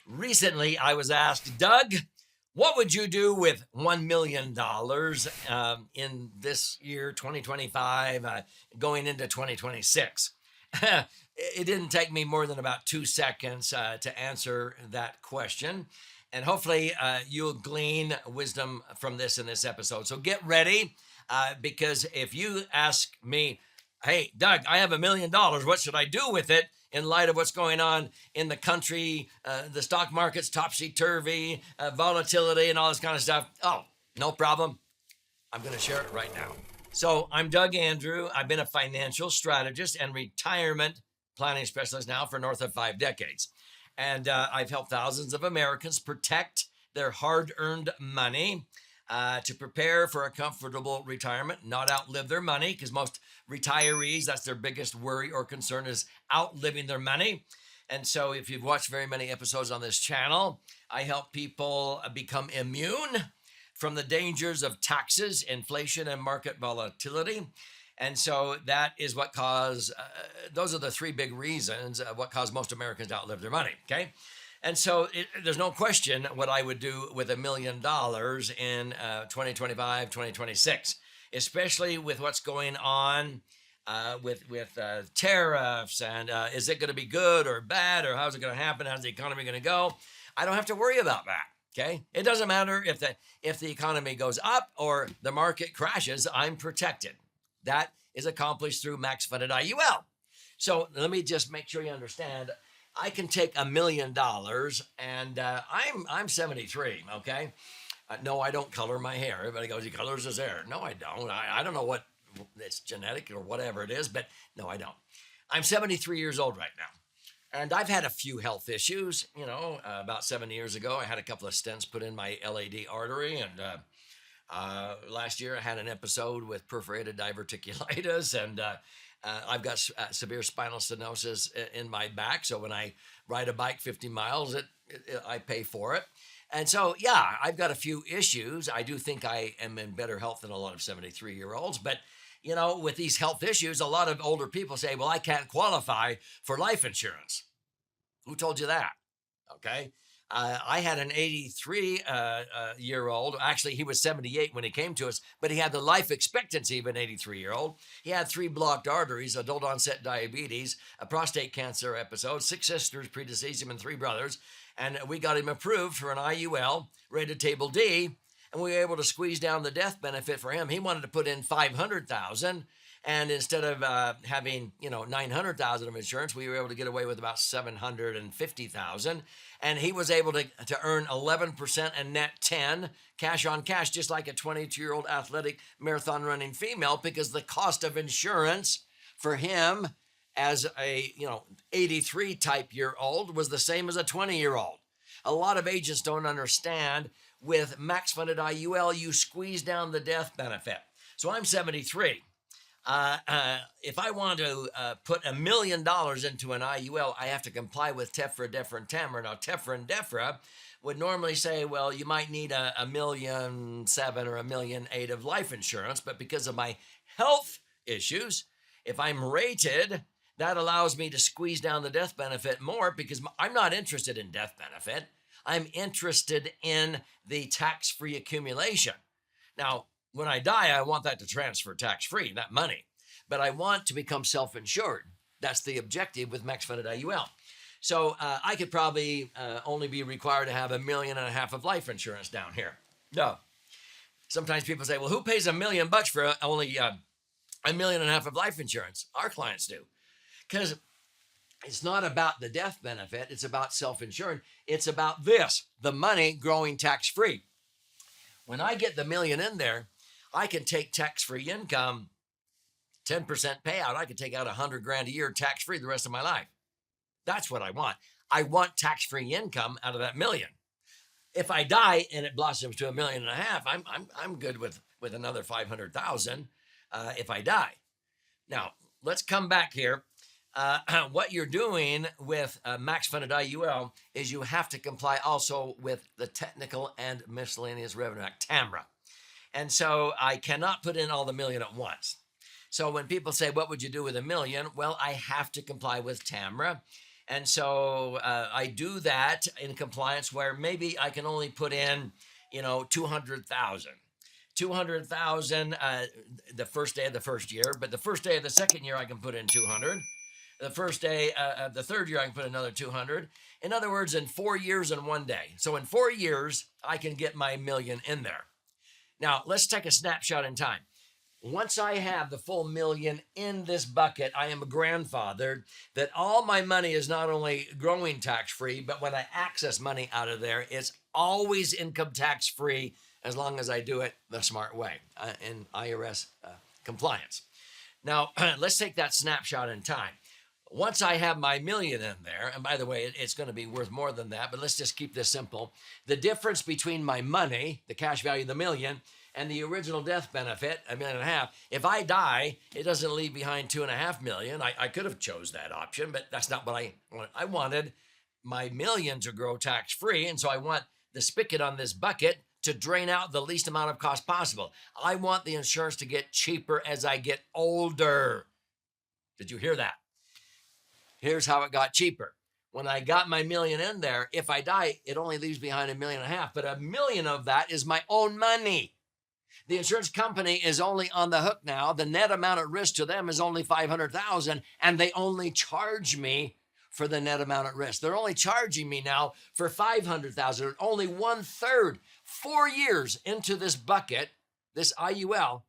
Recently, I was asked, Doug, what would you do with $1 million in this year, 2025, going into 2026? It didn't take me more than about 2 seconds to answer that question. And hopefully, you'll glean wisdom from this in this episode. So get ready, because if you ask me, hey, Doug, I have $1 million, what should I do with it? In light of what's going on in the country, the stock market's topsy-turvy, volatility and all this kind of stuff. Oh, no problem. I'm going to share it right now. So I'm Doug Andrew. I've been a financial strategist and retirement planning specialist now for north of 5 decades. And I've helped thousands of Americans protect their hard-earned money to prepare for a comfortable retirement, not outlive their money, because most retirees, that's their biggest worry or concern, is outliving their money. And so if you've watched very many episodes on this channel, I help people become immune from the dangers of taxes, inflation, and market volatility. And so that is what those are the three big reasons what cause most Americans to outlive their money, okay? And so there's no question what I would do with $1 million in 2025, 2026, especially with what's going on with tariffs and is it going to be good or bad, or how's it going to happen? How's the economy going to go? I don't have to worry about that. Okay. It doesn't matter if the economy goes up or the market crashes, I'm protected. That is accomplished through max funded IUL. So let me just make sure you understand. I can take $1 million, and I'm 73. Okay, no, I don't color my hair. Everybody goes, he colors his hair. No, I don't. I don't know what it's genetic or whatever it is, but no, I don't. I'm 73 years old right now, and I've had a few health issues. About 7 years ago, I had a couple of stents put in my LAD artery, and last year I had an episode with perforated diverticulitis, and I've got severe spinal stenosis in my back. So when I ride a bike 50 miles, I pay for it. And so, yeah, I've got a few issues. I do think I am in better health than a lot of 73-year-olds. But, with these health issues, a lot of older people say, well, I can't qualify for life insurance. Who told you that? Okay. I had an 83-year-old. Actually, he was 78 when he came to us, but he had the life expectancy of an 83-year-old. He had 3 blocked arteries, adult onset diabetes, a prostate cancer episode, 6 sisters predeceased him, and 3 brothers. And we got him approved for an IUL, rated table D, and we were able to squeeze down the death benefit for him. He wanted to put in $500,000. And instead of having, $900,000 of insurance, we were able to get away with about $750,000. And he was able to earn 11% and net 10 cash on cash, just like a 22-year-old athletic marathon running female, because the cost of insurance for him as a 83 type year old was the same as a 20-year-old. A lot of agents don't understand, with max funded IUL, you squeeze down the death benefit. So I'm 73. If I want to put $1 million into an IUL, I have to comply with TEFRA, DEFRA, and TAMRA. Now, TEFRA and DEFRA would normally say, well, you might need $1.7 million or $1.8 million of life insurance, but because of my health issues, if I'm rated, that allows me to squeeze down the death benefit more, because I'm not interested in death benefit. I'm interested in the tax-free accumulation. Now, when I die, I want that to transfer tax-free, that money. But I want to become self-insured. That's the objective with max funded IUL. So I could probably only be required to have $1.5 million of life insurance down here. No. Sometimes people say, well, who pays $1 million for only $1.5 million of life insurance? Our clients do. Because it's not about the death benefit. It's about self-insured. It's about the money growing tax-free. When I get the $1 million in there, I can take tax-free income, 10% payout. I can take out $100,000 a year tax-free the rest of my life. That's what I want. I want tax-free income out of that $1 million. If I die and it blossoms to $1.5 million, I'm good with another $500,000 if I die. Now let's come back here. What you're doing with max funded IUL is you have to comply also with the Technical and Miscellaneous Revenue Act, TAMRA. And so I cannot put in all the $1 million at once. So when people say, what would you do with $1 million? Well, I have to comply with TAMRA. And so I do that in compliance where maybe I can only put in, 200,000. 200,000 the first day of the first year, but the first day of the second year I can put in 200. The first day of the third year I can put another 200. In other words, in 4 years and 1 day. So in 4 years I can get my million in there. Now let's take a snapshot in time. Once I have the full million in this bucket, I am grandfathered that all my money is not only growing tax free, but when I access money out of there, it's always income tax free as long as I do it the smart way in IRS compliance. Now, let's take that snapshot in time. Once I have my million in there, and by the way, it's going to be worth more than that, but let's just keep this simple. The difference between my money, the cash value of the million, and the original death benefit, $1.5 million, if I die, it doesn't leave behind $2.5 million. I could have chose that option, but that's not what I wanted. I wanted my million to grow tax-free, and so I want the spigot on this bucket to drain out the least amount of cost possible. I want the insurance to get cheaper as I get older. Did you hear that? Here's how it got cheaper. When I got my million in there, if I die, it only leaves behind $1.5 million, but $1 million of that is my own money. The insurance company is only on the hook now. The net amount at risk to them is only $500,000, and they only charge me for the net amount at risk. They're only charging me now for $500,000, only 1/3. 4 years into this bucket, this IUL,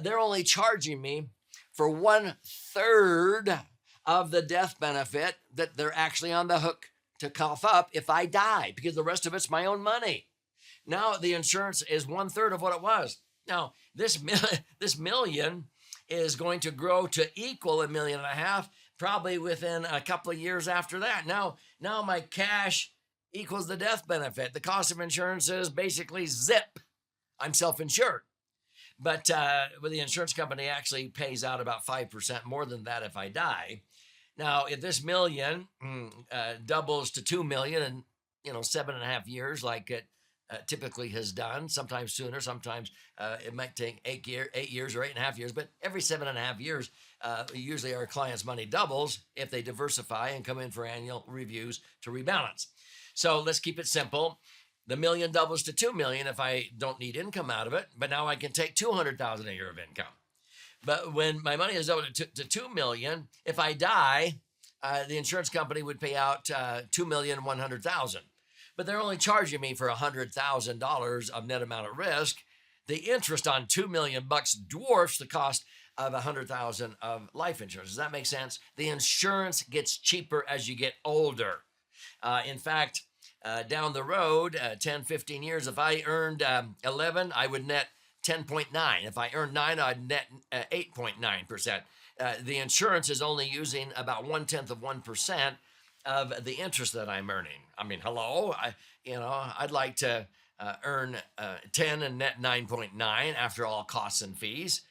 they're only charging me for 1/3 of the death benefit that they're actually on the hook to cough up if I die, because the rest of it's my own money. Now the insurance is 1/3 of what it was. Now this million is going to grow to equal $1.5 million, probably within a couple of years after that. Now my cash equals the death benefit. The cost of insurance is basically zip. I'm self-insured. But the insurance company actually pays out about 5% more than that if I die. Now, if this million doubles to 2 million in 7.5 years, like it typically has done, sometimes sooner, sometimes it might take 8 years or 8.5 years, but every 7.5 years, usually our clients' money doubles if they diversify and come in for annual reviews to rebalance. So let's keep it simple. The million doubles to 2 million if I don't need income out of it, but now I can take 200,000 a year of income. But when my money is doubled to 2 million, if I die, the insurance company would pay out $2,100,000. But they're only charging me for $100,000 of net amount at risk. The interest on $2 million dwarfs the cost of $100,000 of life insurance. Does that make sense? The insurance gets cheaper as you get older. In fact, down the road, 10, 15 years, if I earned 11, I would net 10.9. If I earned 9, I'd net 8.9%. The insurance is only using about 1/10 of the interest that I'm earning. I mean, hello, I'd like to earn 10 and net 9.9 after all costs and fees.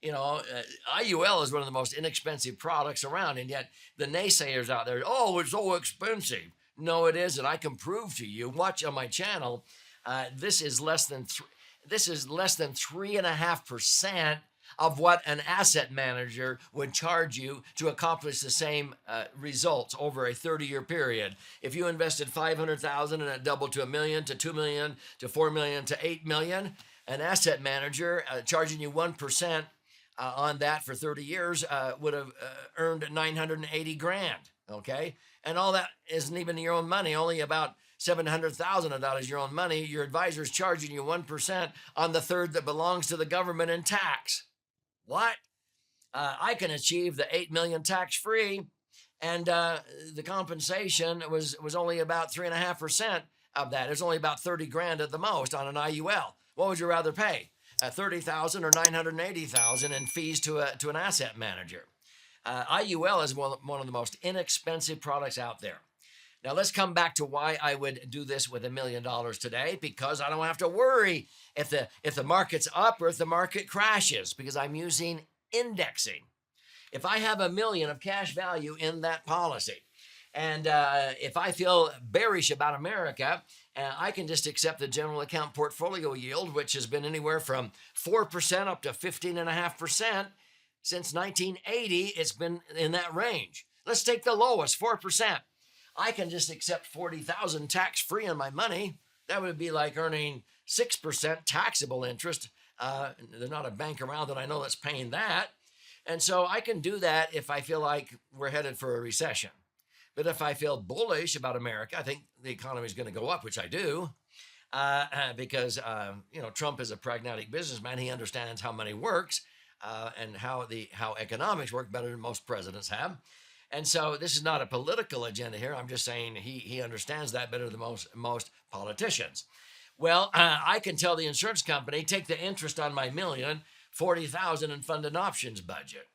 IUL is one of the most inexpensive products around, and yet the naysayers out there, oh, it's so expensive. No, it isn't. I can prove to you. Watch on my channel. This is less than 3.5% of what an asset manager would charge you to accomplish the same results over a 30-year period. If you invested $500,000 and it doubled to $1 million, to $2 million, to $4 million, to $8 million, an asset manager charging you 1% on that for 30 years would have earned $980,000. Okay, and all that isn't even your own money. Only about $700,000 of that is your own money. Your advisor's charging you 1% on the third that belongs to the government in tax. What? I can achieve the $8 million tax-free, and the compensation was only about 3.5% of that. It's only about $30,000 at the most on an IUL. What would you rather pay? $30,000 or $980,000 in fees to an asset manager? IUL is one of the most inexpensive products out there. Now let's come back to why I would do this with $1 million today, because I don't have to worry if the market's up or if the market crashes, because I'm using indexing. If I have $1 million of cash value in that policy, and if I feel bearish about America, I can just accept the general account portfolio yield, which has been anywhere from 4% up to 15.5%. Since 1980, it's been in that range. Let's take the lowest, 4%. I can just accept 40,000 tax-free on my money. That would be like earning 6% taxable interest. There's not a bank around that I know that's paying that. And so I can do that if I feel like we're headed for a recession. But if I feel bullish about America, I think the economy is going to go up, which I do, because Trump is a pragmatic businessman. He understands how money works and how economics work better than most presidents have. And so this is not a political agenda here. I'm just saying he understands that better than most politicians. Well, I can tell the insurance company, take the interest on my million, 40,000, and fund an options budget.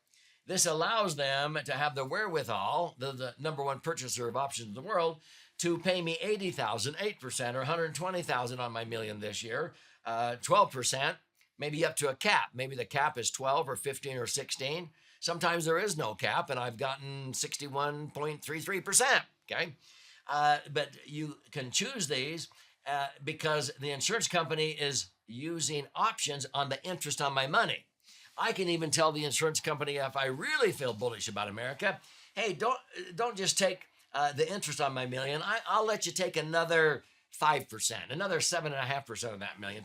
This allows them to have the wherewithal, the number one purchaser of options in the world, to pay me 80,000, 8%, or 120,000 on my million this year, 12%, maybe up to a cap. Maybe the cap is 12 or 15 or 16. Sometimes there is no cap, and I've gotten 61.33%, okay? But you can choose these because the insurance company is using options on the interest on my money. I can even tell the insurance company, if I really feel bullish about America, hey, don't just take the interest on my million. I'll let you take another 5%, another 7.5% of that million.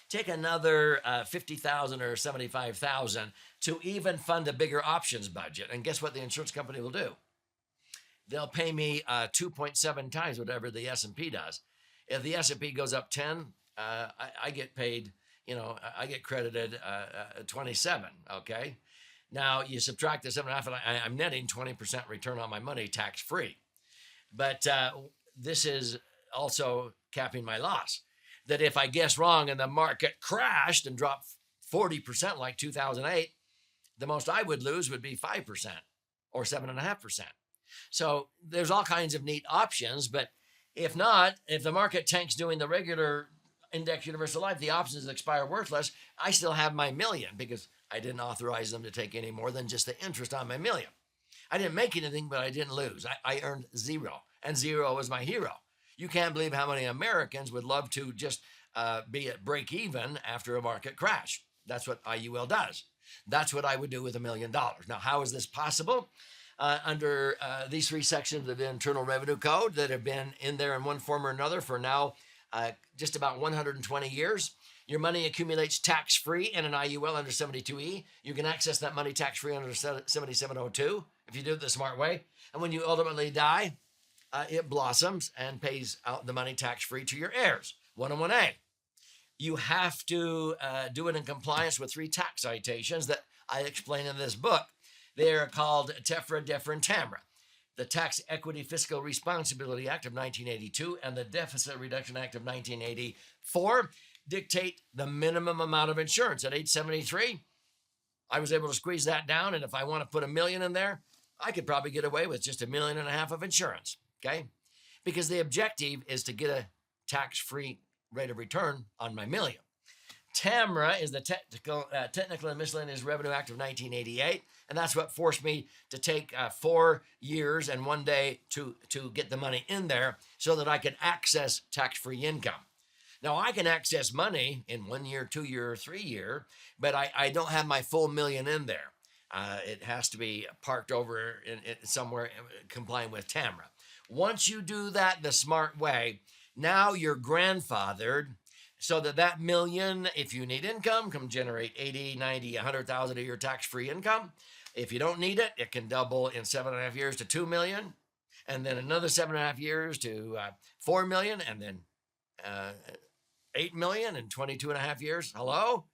Take another 50,000 or 75,000 to even fund a bigger options budget. And guess what the insurance company will do? They'll pay me 2.7 times whatever the S&P does. If the S&P goes up 10, I get paid. I get credited 27. Okay. Now you subtract the 7.5, and I'm netting 20% return on my money tax free. But this is also capping my loss. That if I guess wrong and the market crashed and dropped 40% like 2008, the most I would lose would be 5% or 7.5%. So there's all kinds of neat options. But if the market tanks doing the regular index universal life, the options expire worthless, I still have my million because I didn't authorize them to take any more than just the interest on my million. I didn't make anything, but I didn't lose. I earned zero, and zero was my hero. You can't believe how many Americans would love to just be at break even after a market crash. That's what IUL does. That's what I would do with $1 million. Now, how is this possible? Under these three sections of the Internal Revenue Code that have been in there in one form or another for now just about 120 years. Your money accumulates tax-free in an IUL under 72E. You can access that money tax-free under 7702 if you do it the smart way. And when you ultimately die, it blossoms and pays out the money tax-free to your heirs. 101A. You have to do it in compliance with 3 tax citations that I explain in this book. They are called TEFRA, DEFRA, and TAMRA. The Tax Equity Fiscal Responsibility Act of 1982 and the Deficit Reduction Act of 1984 dictate the minimum amount of insurance. At age 73, I was able to squeeze that down, and if I want to put $1 million in there, I could probably get away with just $1.5 million of insurance, okay? Because the objective is to get a tax-free rate of return on my million. TAMRA is the Technical and Miscellaneous Revenue Act of 1988, and that's what forced me to take 4 years and 1 day to get the money in there so that I could access tax-free income. Now, I can access money in 1 year, 2 year, 3 year, but I don't have my full $1 million in there. It has to be parked over in somewhere complying with TAMRA. Once you do that the smart way, now you're grandfathered so that $1 million, if you need income, can generate 80, 90, 100,000 a year tax-free income. If you don't need it, it can double in 7.5 years to 2 million, and then another 7.5 years to 4 million, and then 8 million in 22.5 years. Hello?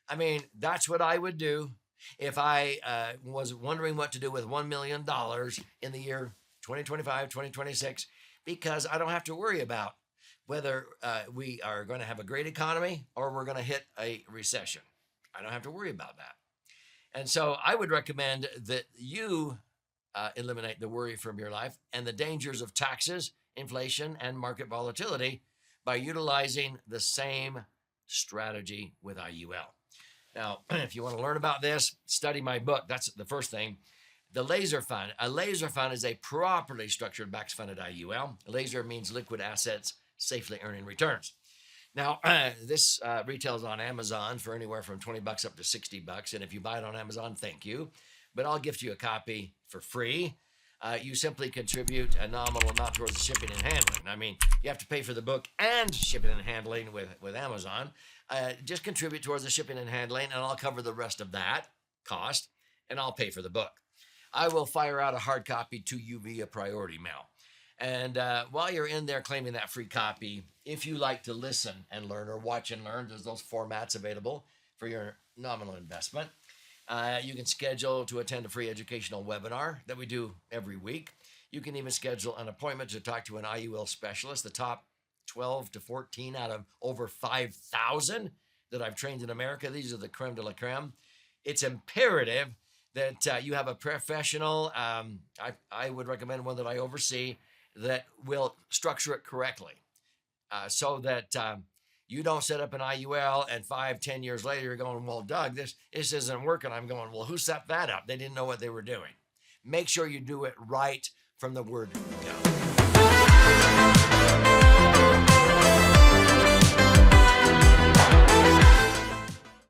I mean, that's what I would do if I was wondering what to do with $1 million in the year 2025, 2026, because I don't have to worry about whether we are going to have a great economy or we're going to hit a recession. I don't have to worry about that. And so I would recommend that you eliminate the worry from your life and the dangers of taxes, inflation, and market volatility by utilizing the same strategy with IUL. Now, if you want to learn about this, study my book. That's the first thing. The laser fund. A laser fund is a properly structured max-funded IUL. Laser means liquid assets safely earning returns. Now, this retails on Amazon for anywhere from $20 up to $60. And if you buy it on Amazon, thank you. But I'll gift you a copy for free. You simply contribute a nominal amount towards the shipping and handling. I mean, you have to pay for the book and shipping and handling with Amazon. Just contribute towards the shipping and handling, and I'll cover the rest of that cost, and I'll pay for the book. I will fire out a hard copy to you via priority mail. And while you're in there claiming that free copy, if you like to listen and learn or watch and learn, there's those formats available for your nominal investment. You can schedule to attend a free educational webinar that we do every week. You can even schedule an appointment to talk to an IUL specialist, the top 12 to 14 out of over 5,000 that I've trained in America. These are the creme de la creme. It's imperative that you have a professional, I would recommend one that I oversee, that will structure it correctly so that you don't set up an IUL and 5-10 years later you're going, well, Doug, this isn't working. I'm going, well, who set that up? They didn't know what they were doing. Make sure you do it right from the word go.